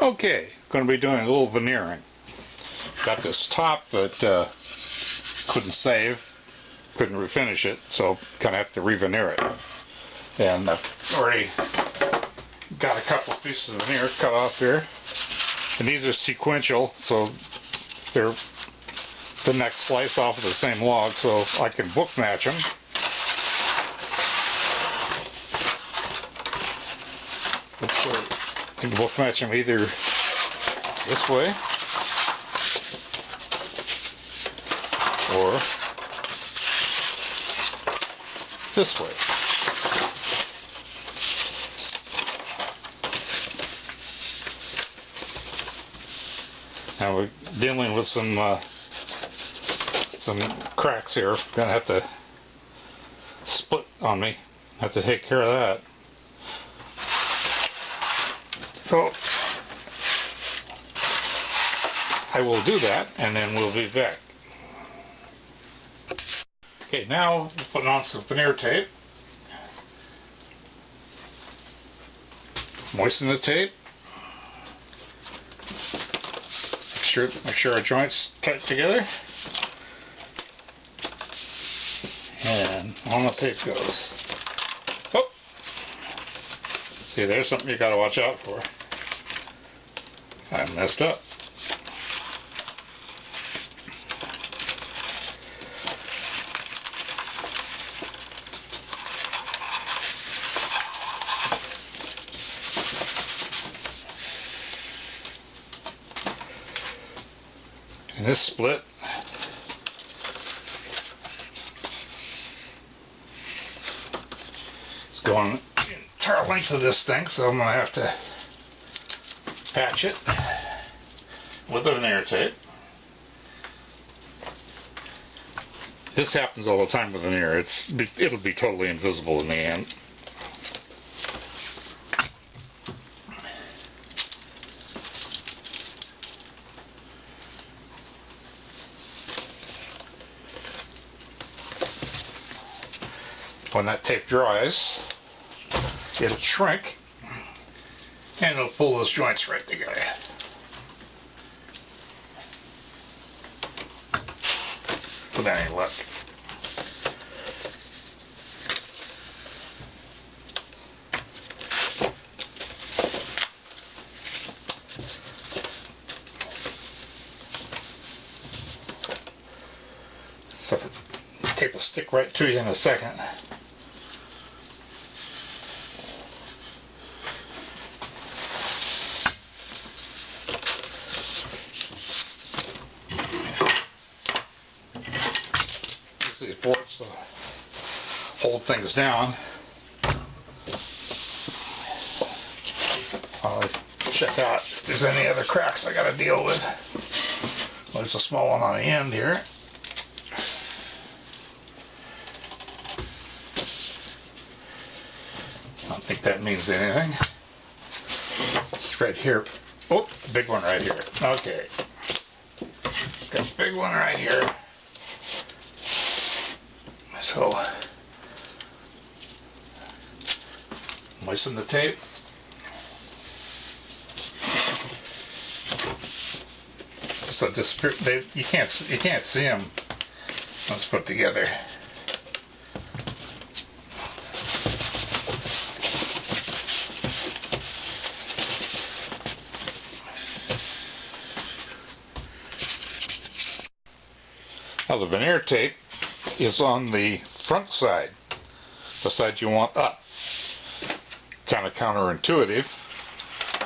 Okay, going to be doing a little veneering. Got this top that couldn't save, couldn't refinish it, so kind of have to re-veneer it. And I've already got a couple pieces of veneer cut off here. And these are sequential, so they're the next slice off of the same log, so I can book match them. I can book match them either this way or this way. Now we're dealing with some cracks here. Gonna have to split on me. Have to take care of that. So I will do that, and then we'll be back. Okay, now we're putting on some veneer tape. Moisten the tape. Make sure our joints tight together. And on the tape goes. Oh! See, there's something you gotta watch out for. I messed up. And this split is going the entire length of this thing, so I'm going to have to patch it with the veneer tape. This happens all the time with veneer. It'll be totally invisible in the end. When that tape dries, it'll shrink and it'll pull those joints right together. With any luck. So the tape will stick right to you in a second. These boards to hold things down. I'll check out if there's any other cracks I got to deal with. Well, there's a small one on the end here. I don't think that means anything. It's right here. Oh, big one right here. Okay. Got a big one right here. So, moisten the tape. So disappear. You can't see them once put together. Now the veneer tape is on the front side, the side you want up. Kind of counterintuitive,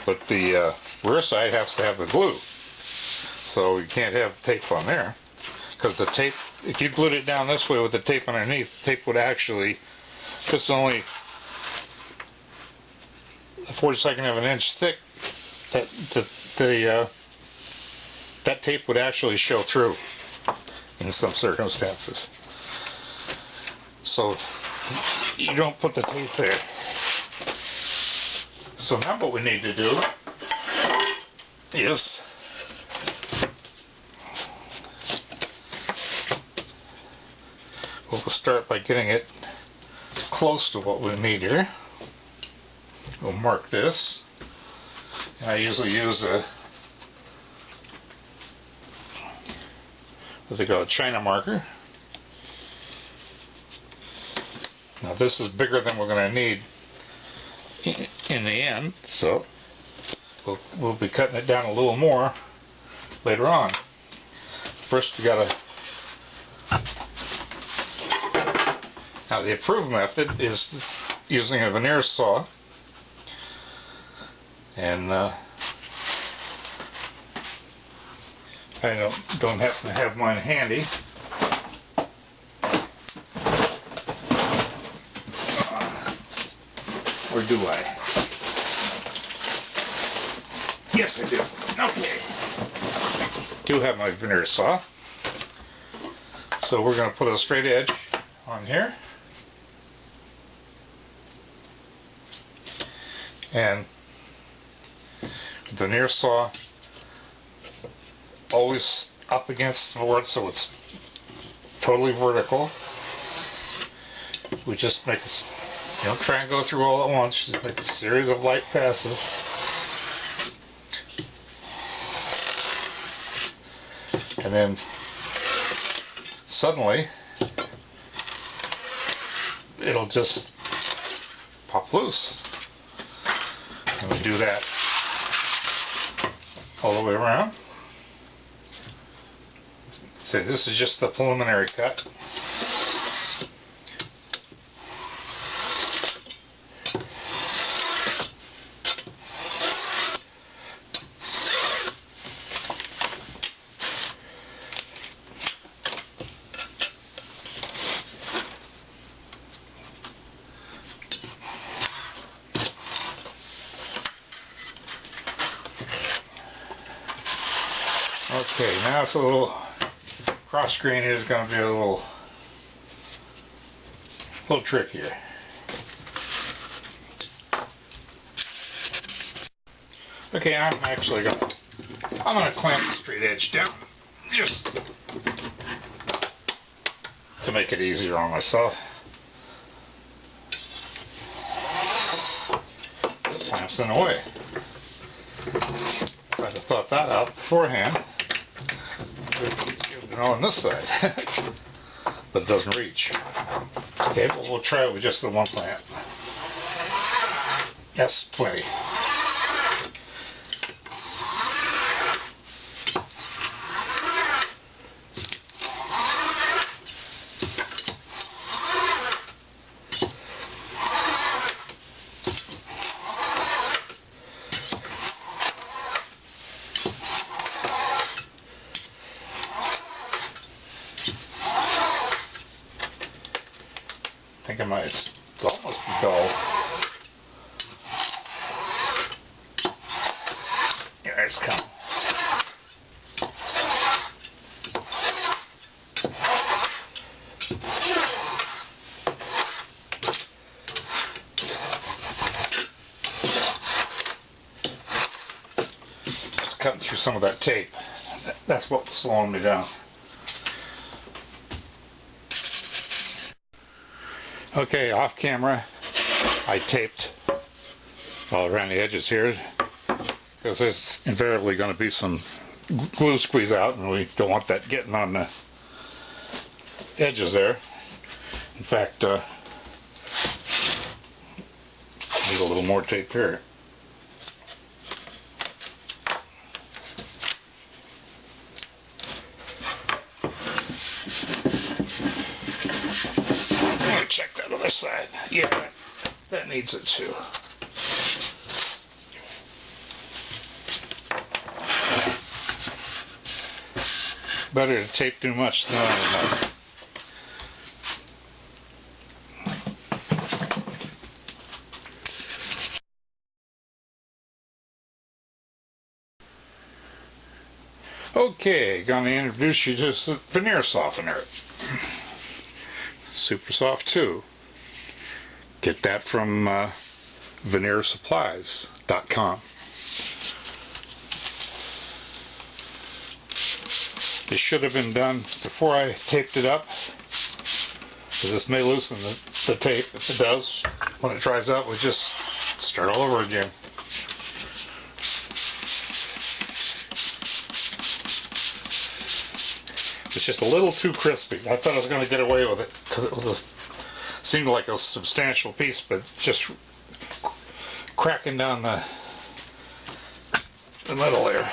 but the rear side has to have the glue. So you can't have tape on there, because the tape, if you glued it down this way with the tape underneath, the tape would actually, this is only a 42nd of an inch thick, that tape would actually show through in some circumstances. So you don't put the tape there. So now what we need to do is we'll start by getting it close to what we need here. We'll mark this And I usually use what they call a China marker. Now this is bigger than we're going to need in the end, so we'll be cutting it down a little more later on. First we gotta. Now the approved method is using a veneer saw, and I don't happen to have mine handy. Or do I? Yes, I do. Okay. Do have my veneer saw. So we're going to put a straight edge on here. And the veneer saw always up against the board so it's totally vertical. We just make a, don't try and go through all at once, just make a series of light passes. And then suddenly it'll just pop loose. And we do that all the way around. So this is just the preliminary cut. Okay, now it's a little cross grain is going to be a little trickier. Okay, I'm going to clamp the straight edge down just to make it easier on myself. This clamps in the way. If I'd have thought that out beforehand, on this side, but it doesn't reach. Okay, but we'll try it with just the one clamp. Yes, plenty. I think it's almost dull. Yeah, it's coming. Just cutting through some of that tape. That's what was slowing me down. Okay, off camera, I taped all around the edges here because there's invariably going to be some glue squeeze out, and we don't want that getting on the edges there. In fact, I need a little more tape here. Check that other side. Yeah, that needs it too. Better to tape too much than not enough. Okay, gonna introduce you to the veneer softener. Super soft too. Get that from VeneerSupplies.com. This should have been done before I taped it up, because this may loosen the tape. If it does, when it dries out, we'll just start all over again. It's just a little too crispy. I thought I was going to get away with it because it was seemed like a substantial piece, but just cracking down the middle there.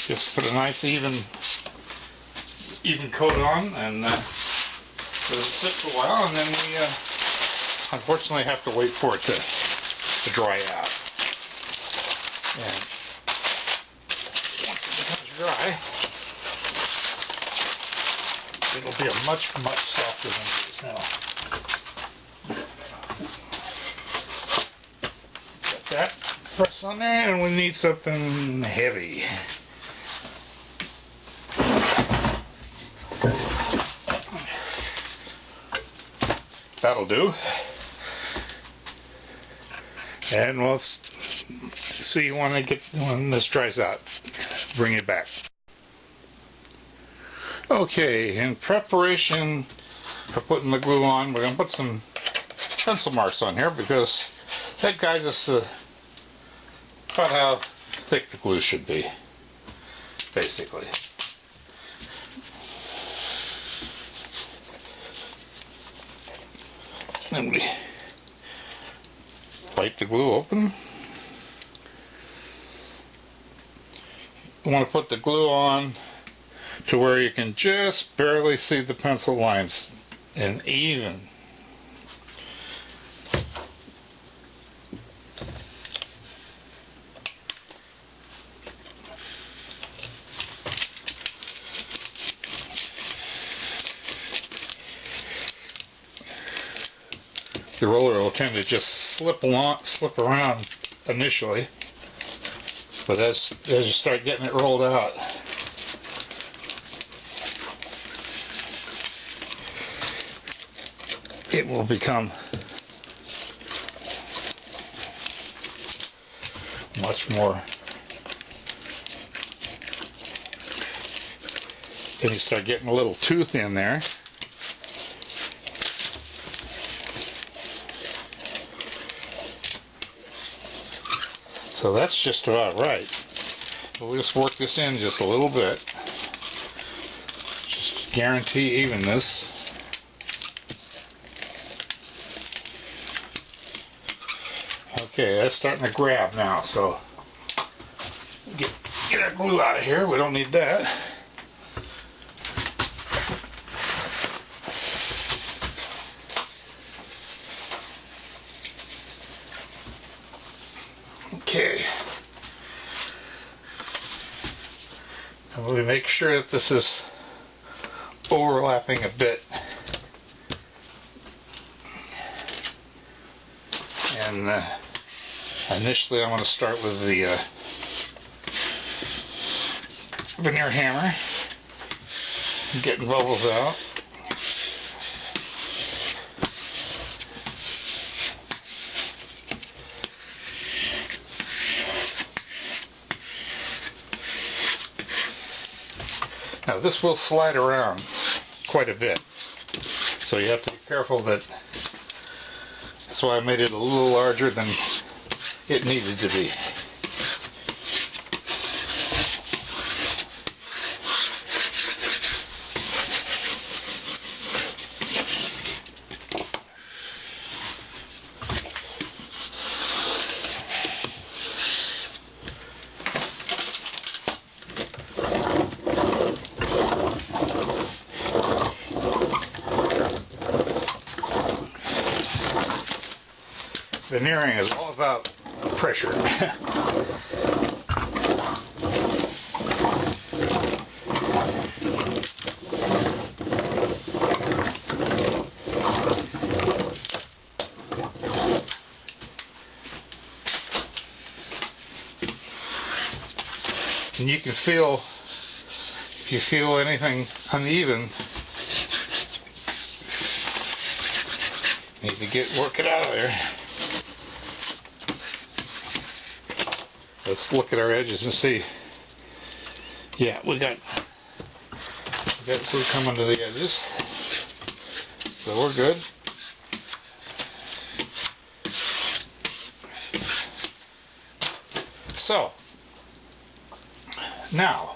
Just put a nice even coat on and let it sit for a while, and then we unfortunately have to wait for it to dry out. And once it becomes dry, it'll be a much softer than it is now. Got that press on there, and we need something heavy. That'll do. And we'll see when this dries out. Bring it back. Okay, in preparation for putting the glue on, we're going to put some pencil marks on here because that guides us to about how thick the glue should be, basically. Then we bite the glue open. You want to put the glue on to where you can just barely see the pencil lines and even. The roller will tend to just slip around initially, but as you start getting it rolled out, it will become much more. Then you start getting a little tooth in there. So that's just about right. We'll just work this in just a little bit. Just guarantee evenness. Okay, that's starting to grab now, so get our glue out of here. We don't need that. Okay. And we make sure that this is overlapping a bit. And initially I want to start with the veneer hammer, getting bubbles out. Now this will slide around quite a bit, so you have to be careful that. That's why I made it a little larger than it needed to be. Veneering is all about pressure. And you can feel, if you feel anything uneven, you need to work it out of there. Let's look at our edges and see. Yeah, we got glue coming to the edges, so we're good. So Now,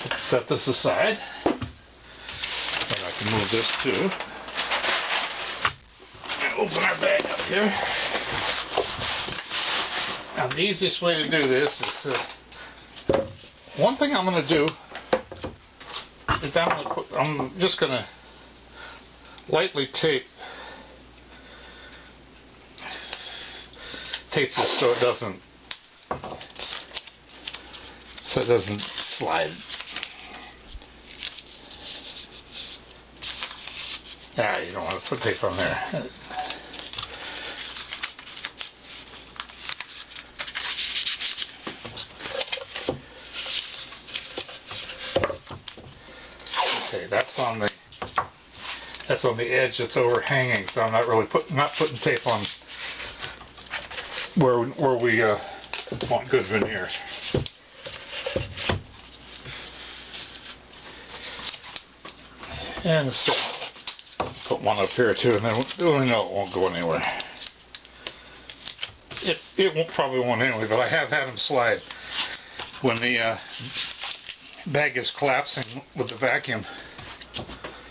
let's set this aside. And I can move this too. And open our bag up here. Now the easiest way to do this is, one thing I'm going to do is I'm just going to lightly tape this so it doesn't slide. Ah, you don't want to put tape on there. Okay, that's on the edge that's overhanging, so I'm not really putting tape on where we want good veneer. And so put one up here too, and then we know it won't go anywhere. It probably won't anyway, but I have had them slide when the bag is collapsing with the vacuum.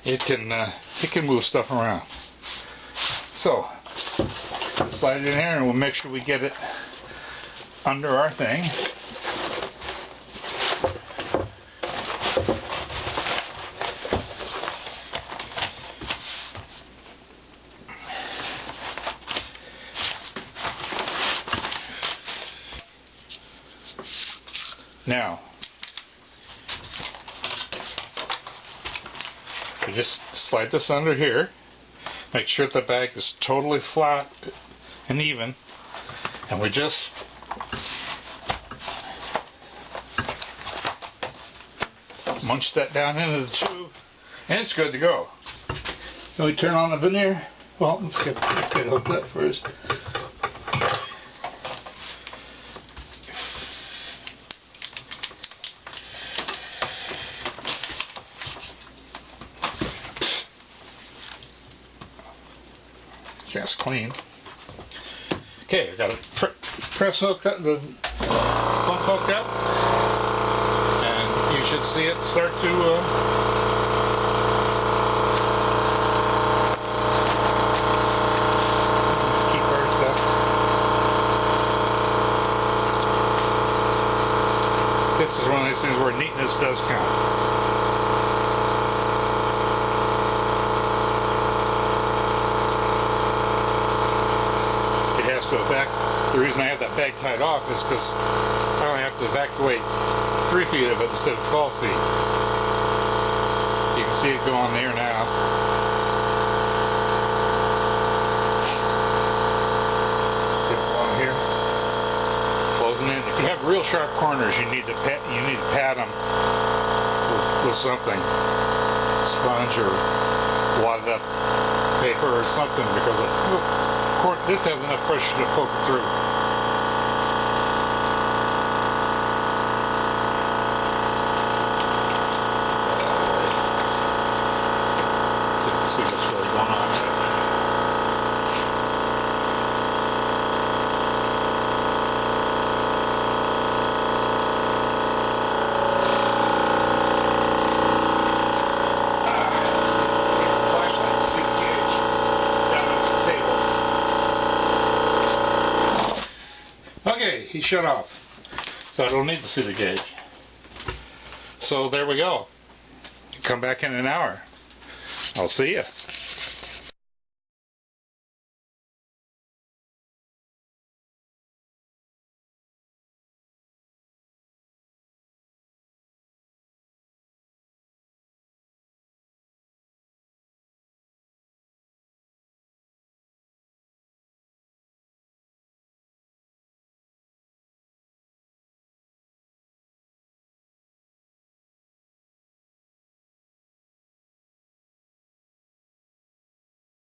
It can move stuff around. So slide it in here, and we'll make sure we get it under our thing. Now, we just slide this under here. Make sure the bag is totally flat and even, and we just munch that down into the tube, and it's good to go. Then we turn on the veneer. Well, let's get hooked up first. That's clean. Okay, I got a press hooked up, the pump hooked up, and you should see it start to keep our stuff. This is one of these things where neatness does count. The reason I have that bag tied off is because I only have to evacuate 3 feet of it instead of 12 feet. You can see it go on there now. See it going here? Closing in. If you have real sharp corners, you need to pad them with something, sponge or wadded up paper or something, because this has enough pressure to poke it through. See what's really going on there. Flashlight to see the gauge down on the table. Okay, he shut off, so I don't need to see the gauge. So there we go. Come back in an hour. I'll see you.